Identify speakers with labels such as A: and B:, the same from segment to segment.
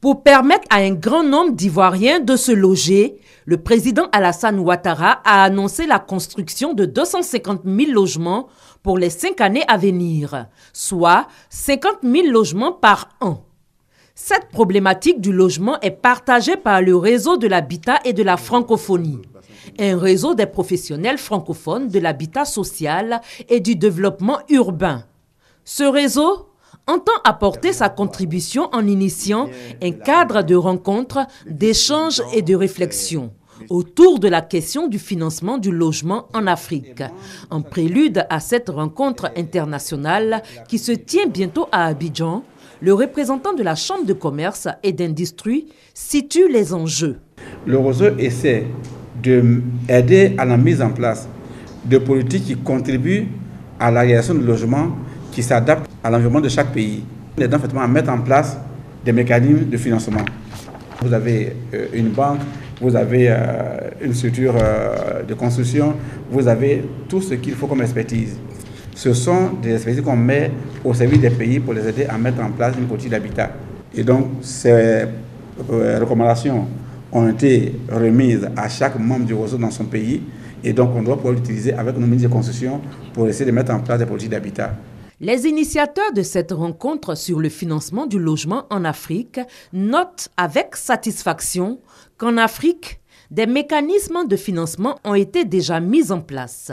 A: Pour permettre à un grand nombre d'Ivoiriens de se loger, le président Alassane Ouattara a annoncé la construction de 250 000 logements pour les 5 années à venir, soit 50 000 logements par an. Cette problématique du logement est partagée par le réseau de l'habitat et de la francophonie, un réseau des professionnels francophones de l'habitat social et du développement urbain. Ce réseau entend apporter sa contribution en initiant un cadre de rencontres, d'échanges et de réflexion autour de la question du financement du logement en Afrique, en prélude à cette rencontre internationale qui se tient bientôt à Abidjan. Le représentant de la Chambre de commerce et d'industrie situe les enjeux.
B: Le réseau essaie d'aider à la mise en place de politiques qui contribuent à la réalisation de logements qui s'adaptent à l'environnement de chaque pays. On aide à mettre en place des mécanismes de financement. Vous avez une banque, vous avez une structure de construction, vous avez tout ce qu'il faut comme expertise. Ce sont des expertises qu'on met au service des pays pour les aider à mettre en place une politique d'habitat. Et donc, ces recommandations ont été remises à chaque membre du réseau dans son pays. Et donc, on doit pouvoir l'utiliser avec nos ministres de construction pour essayer de mettre en place des politiques d'habitat.
A: Les initiateurs de cette rencontre sur le financement du logement en Afrique notent avec satisfaction qu'en Afrique, des mécanismes de financement ont été déjà mis en place.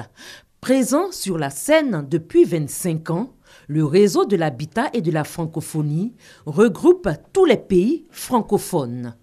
A: Présent sur la scène depuis 25 ans, le réseau de l'habitat et de la francophonie regroupe tous les pays francophones.